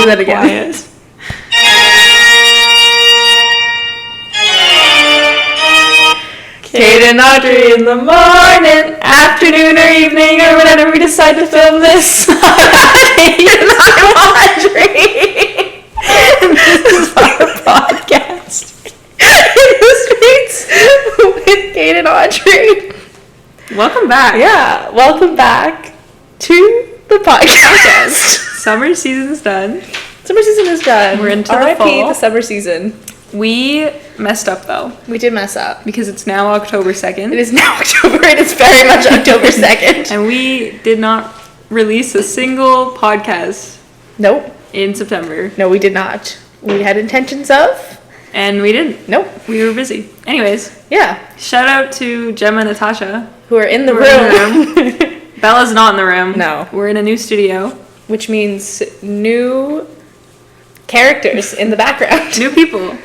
do that again. Quiet. Kate and Audrey in the morning, afternoon or evening or whenever we decide to film this. Kate and Audrey. This is our podcast. In the streets with Kate and Audrey. Welcome back. Yeah, welcome back to the podcast. Summer season's done. Summer season is done. We're into the R.I.P. fall. the summer season. We messed up though. We did mess up. Because it's now October 2nd. It is now October. It is very much October 2nd. And we did not release a single podcast Nope. in September. No, we did not. We had intentions of. And we didn't. Nope. We were busy. Anyways, Yeah. shout out to Gemma and Natasha. Who are in the We're in room. Bella's not in the room. No. We're in a new studio. Which means new characters in the background. New people.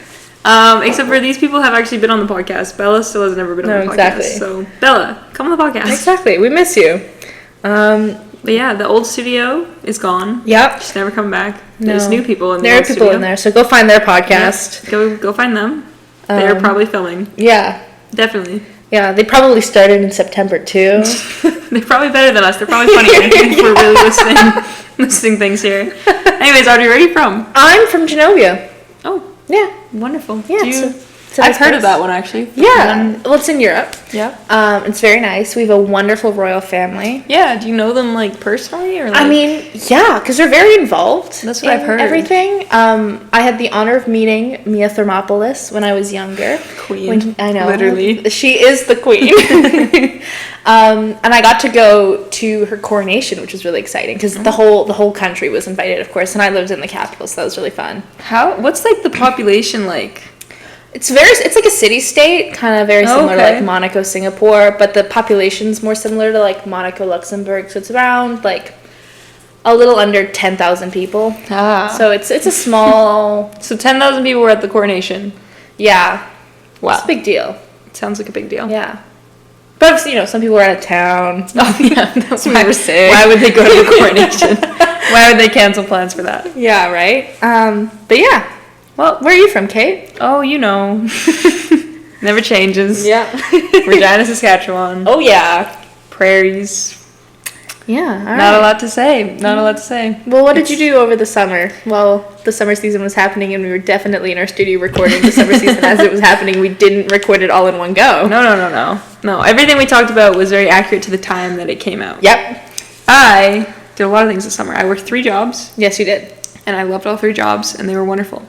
Except for these people have actually been on the podcast. Bella still has never been on the podcast. Exactly. So, Bella, come on the podcast. Exactly. We miss you. But yeah, the old studio is gone. Yep. She's never come back. No. There's new people in the There are old people studio. in there, so go find their podcast. Yeah. Go find them. They're probably filming. Yeah. Definitely. Yeah, they probably started in September too. They're probably better than us. They're probably funnier. I think we're really listening things here. Anyways, Audrey, where are you from? I'm from Genovia. Oh, Yeah. wonderful. Yeah. Do you, it's a I've nice heard of place. that one actually. Yeah. Well, it's in Europe. Yeah. It's very nice. We have a wonderful royal family. Yeah. Do you know them like personally or? Like... I mean, yeah, because they're very involved. That's what in I've heard. Everything. I had the honor of meeting Mia Thermopolis when I was younger. Queen. I know. Literally. She is the queen. And I got to go to her coronation, which was really exciting because the whole country was invited, of course, and I lived in the capital, so that was really fun. What's like the population like? It's like a city-state, kind of very similar to like Monaco, Singapore, but the population's more similar to like Monaco, Luxembourg, so it's around like a little under 10,000 people. Ah. So it's a small. So 10,000 people were at the coronation. Yeah. Wow. It's a big deal. Sounds like a big deal. Yeah. But some people were out of town. Oh yeah. That's what we were saying. Why would they go to the coronation? Why would they cancel plans for that? Yeah. Right. But yeah. Well, where are you from, Kate? Oh, you know. Never changes. Yeah. Regina, Saskatchewan. Oh yeah. Prairies. Yeah. All Not a right. lot to say. Not a lot to say. Well, what did you do over the summer? Well, the summer season was happening, and we were definitely in our studio recording the summer season as it was happening. We didn't record it all in one go. No. Everything we talked about was very accurate to the time that it came out. Yep. I did a lot of things this summer. I worked 3 jobs. Yes, you did. And I loved all 3 jobs, and they were wonderful.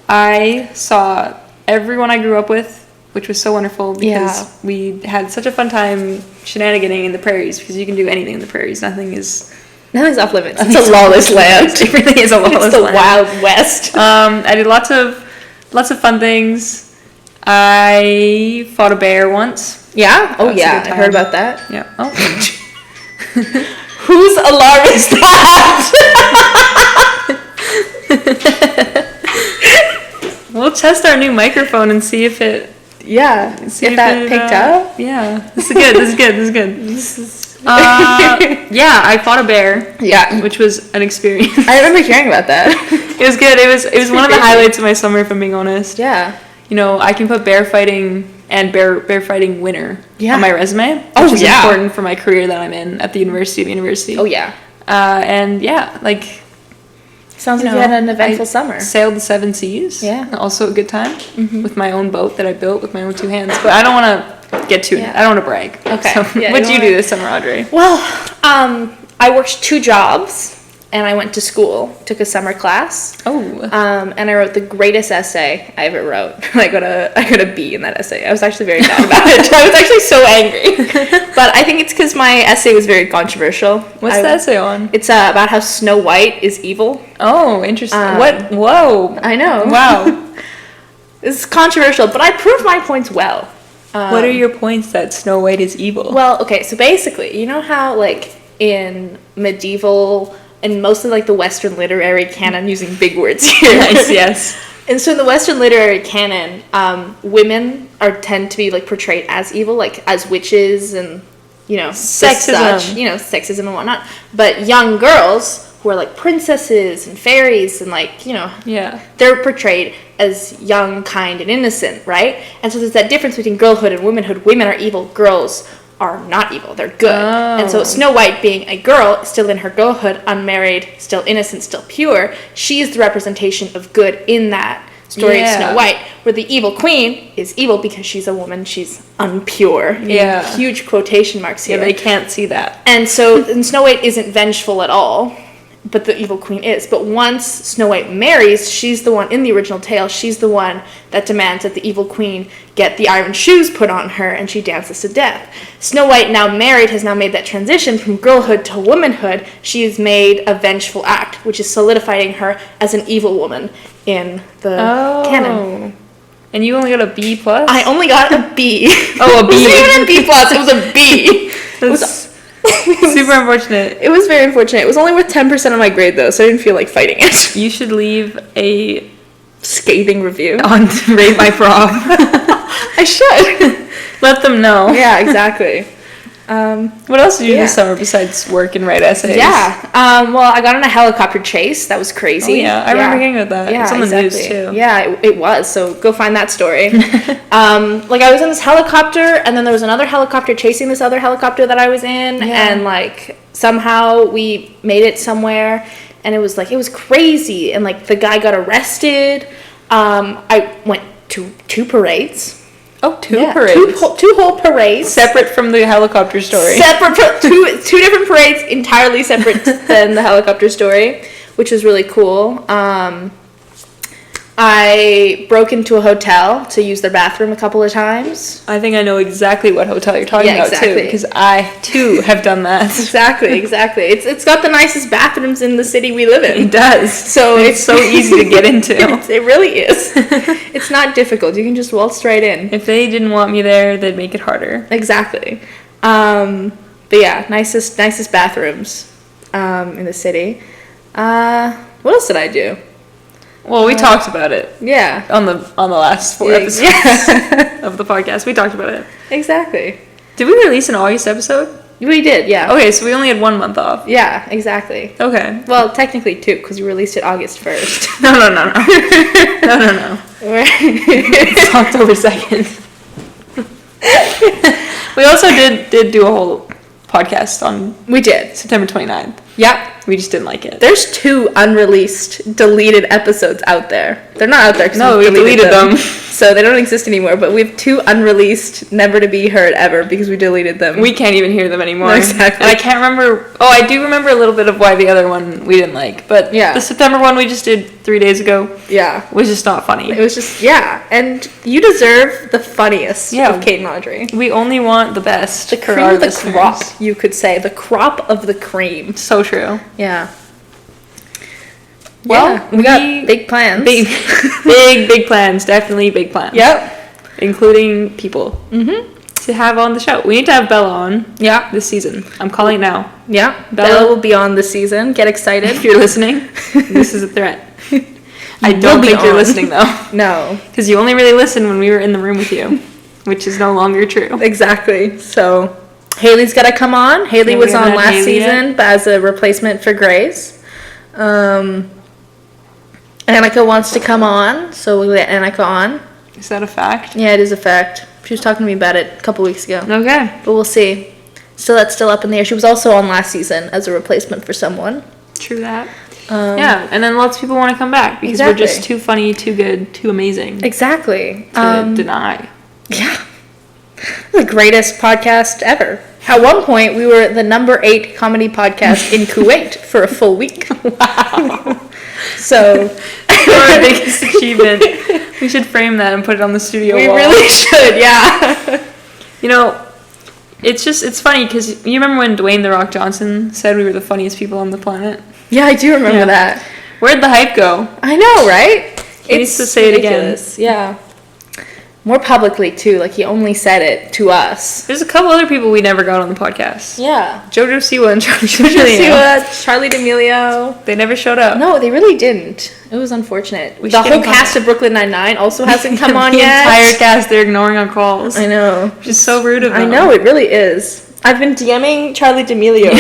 I saw everyone I grew up with, which was so wonderful because we had such a fun time shenaniganing in the prairies because you can do anything in the prairies. Nothing's off limits. It's a lawless land. It really is a lawless It's the land. Wild West. I did lots of fun things. I fought a bear once. Yeah? Oh, That's a yeah. good I heard time. about that. Yeah. Oh. Whose alarm is that? We'll test our new microphone and see if it. Yeah. See if that picked up. Yeah. This is good. Yeah, I fought a bear. Yeah. Which was an experience. I remember hearing about that. It was good. It was one of the highlights of my summer, if I'm being honest. Yeah. I can put bear fighting and bear fighting winner on my resume, which is important for my career that I'm in at the University. Oh, yeah. And yeah, like. Sounds like you had an eventful summer. Sailed the 7 seas. Yeah. Also a good time with my own boat that I built with my own 2 hands. But I don't want to get too. I don't want to brag. Okay. So, what did you do this summer, Audrey? Well, I worked 2 jobs. And I went to school, took a summer class. Oh. And I wrote the greatest essay I ever wrote. I got a B in that essay. I was actually very mad about it. I was actually so angry. But I think it's because my essay was very controversial. What's the essay on? It's about how Snow White is evil. Oh, interesting. What? Whoa. I know. Wow. It's controversial, but I proved my points well. What are your points that Snow White is evil? Well, okay, so basically, you know how, like, in medieval and mostly like the Western literary canon, using big words here. Nice, yes. And so in the Western literary canon, women tend to be like portrayed as evil, like as witches and, sexism. Sexism. Sexism and whatnot. But young girls who are like princesses and fairies and like, you know, they're portrayed as young, kind, and innocent, right? And so there's that difference between girlhood and womanhood. Women are evil, girls are not evil, they're good. And so Snow White, being a girl, still in her girlhood, unmarried, still innocent, still pure, she is the representation of good in that story of Snow White, where the evil queen is evil because she's a woman, she's unpure. Huge quotation marks here. Yeah, they can't see that. And so and Snow White isn't vengeful at all, but the evil queen is. But once Snow White marries, she's the one, in the original tale, she's the one that demands that the evil queen get the iron shoes put on her, and she dances to death. Snow White, now married, has now made that transition from girlhood to womanhood. She has made a vengeful act, which is solidifying her as an evil woman in the canon. And you only got a B+? I only got a B. Oh, a B. It wasn't even a B+, it was a B. It was super unfortunate. It was very unfortunate. It was only worth 10% of my grade, though, so I didn't feel like fighting it. You should leave a scathing review on Rate My Prom. I should. Let them know. Yeah, exactly. What else did you do this summer besides work and write essays? Well, I got on a helicopter chase. That was crazy. Oh, yeah. I remember hearing about that. Yeah, it's on the news, too. Yeah, it was. So go find that story. Like, I was in this helicopter, and then there was another helicopter chasing this other helicopter that I was in, and, like, somehow we made it somewhere, and it was crazy, and, like, the guy got arrested. I went to 2 parades. Oh, two parades. Two whole parades. Separate from the helicopter story. Two different parades, entirely separate than the helicopter story, which was really cool. I broke into a hotel to use their bathroom a couple of times. I think I know exactly what hotel you're talking about, too, because I, too, have done that. Exactly. It's got the nicest bathrooms in the city we live in. It does. So it's so easy to get into. It really is. It's not difficult. You can just waltz right in. If they didn't want me there, they'd make it harder. Exactly. But yeah, nicest bathrooms in the city. What else did I do? Well, we talked about it. Yeah. On the last 4 episodes of the podcast. We talked about it. Exactly. Did we release an August episode? We did, yeah. Okay, so we only had 1 month off. Yeah, exactly. Okay. Well, technically 2, because you released it August 1st. No. No. It's October 2nd. We also did do a whole podcast on... We did. September 29th. Yep. We just didn't like it. There's 2 unreleased, deleted episodes out there. They're not out there because we deleted them. So they don't exist anymore, but we have 2 unreleased, never to be heard ever, because we deleted them. We can't even hear them anymore. No, exactly. And I can't remember... Oh, I do remember a little bit of why the other one we didn't like, but the September one we just did 3 days ago was just not funny. It was just, and you deserve the funniest of Kate and Audrey. We only want the best. The cream of the crop, you could say. The crop of the cream. So true. Yeah. Well, we got big plans. Big plans. Definitely big plans. Yep. Including people to have on the show. We need to have Bella on this season. I'm calling it now. Yeah. Bella will be on this season. Get excited. If you're listening, this is a threat. I don't think you're listening, though. No. Because you only really listened when we were in the room with you, which is no longer true. Exactly. So, Haley's got to come on. Haley was on last season as a replacement for Grace. Annika wants to come on, so we'll get Annika on. Is that a fact? Yeah, it is a fact. She was talking to me about it a couple weeks ago. Okay. But we'll see. That's still up in the air. She was also on last season as a replacement for someone. True that. And then lots of people want to come back because we're just too funny, too good, too amazing. Exactly. To deny. Yeah. The greatest podcast ever. At one point, we were the number 8 comedy podcast in Kuwait for a full week. Wow. So, our biggest achievement. We should frame that and put it on the studio wall. We really should, yeah. You know, it's funny because you remember when Dwayne "The Rock" Johnson said we were the funniest people on the planet? Yeah, I do remember that. Where'd the hype go? I know, right? He needs to say ridiculous. it again. Yeah. More publicly, too. Like, he only said it to us. There's a couple other people we never got on the podcast. Yeah. Jojo Siwa and Charlie D'Amelio. They never showed up. No, they really didn't. It was unfortunate. The whole cast of Brooklyn Nine-Nine also hasn't come on yet. The entire cast, they're ignoring our calls. I know. Which is so rude of them. I know, it really is. I've been DMing Charlie D'Amelio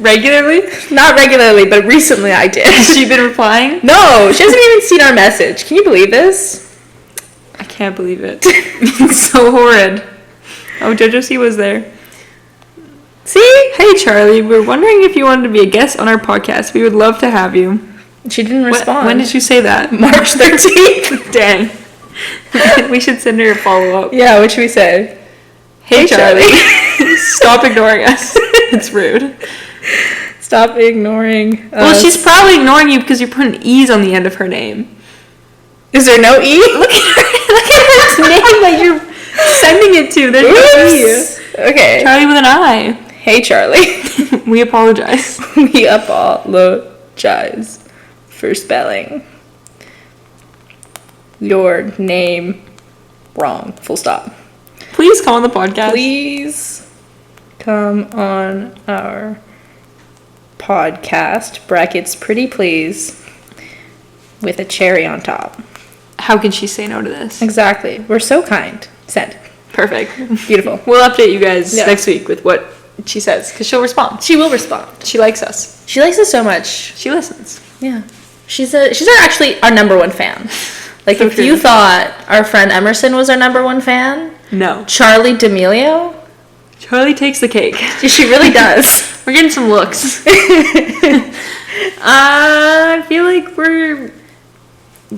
Regularly? Not regularly, but recently I did. Has she been replying? No, she hasn't even seen our message. Can you believe this? I can't believe it. It's so horrid. Oh, Jojo C was there. See? Hey, Charlie, we're wondering if you wanted to be a guest on our podcast. We would love to have you. She didn't respond. When did you say that? March 13th. Dang. We should send her a follow-up. Yeah, what should we say? Hey, Charlie. Stop ignoring us. It's rude. Stop ignoring us. Well, she's probably ignoring you because you're putting E's on the end of her name. Is there no E? Look at her name that you're sending it to. There's no E. Okay. Charlie with an I. Hey, Charlie. We apologize. We apologize for spelling your name wrong. Full stop. Please come on the podcast. Please come on our podcast, brackets pretty please, with a cherry on top. How can she say no to this? Exactly. We're so kind. Send. Perfect. Beautiful. We'll update you guys next week with what she says, because she'll respond. She will respond. She likes us. She likes us so much. She listens. Yeah. She's actually our number one fan. Like, So if true. you thought our friend Emerson was our number one fan, No. Charlie D'Amelio, Charlie takes the cake. she really does. We're getting some looks. I feel like we're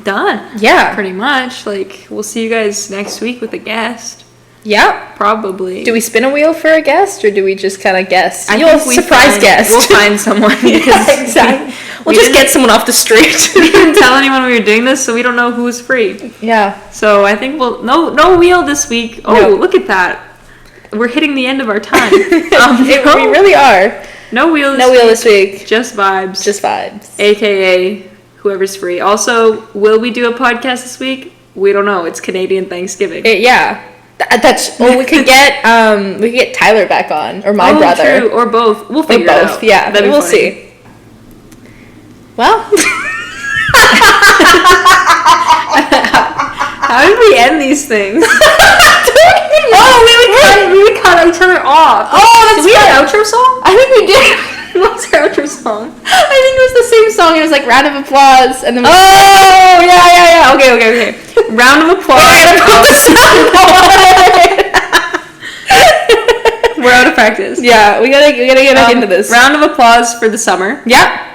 done. Yeah. Pretty much. Like, we'll see you guys next week with a guest. Yeah. Probably. Do we spin a wheel for a guest, or do we just kind of guess? I You'll think we surprise guest. We'll find someone. Yeah, exactly. We'll just get someone off the street. We didn't tell anyone we were doing this, so we don't know who's free. Yeah. So I think we'll no wheel this week. Oh, No. look at that. We're hitting the end of our time. We really are. No wheel this No wheel week. this week. Just vibes. Just vibes. AKA whoever's free. Also, will we do a podcast this week? We don't know. It's Canadian Thanksgiving. Yeah. That's. Well, we could get Tyler back on, or my brother, true. Or both. We'll figure or it both. out. Yeah, That'd be we'll funny. see. Well, how did we end these things? We would cut each other off. Oh, that's did we have right. an outro song? I think we did. What's our outro song? I think it was the same song. It was like round of applause, and then. Oh, yeah. Okay. Round of applause. We're out of practice. Yeah, we gotta get back into this. Round of applause for the summer. Yeah.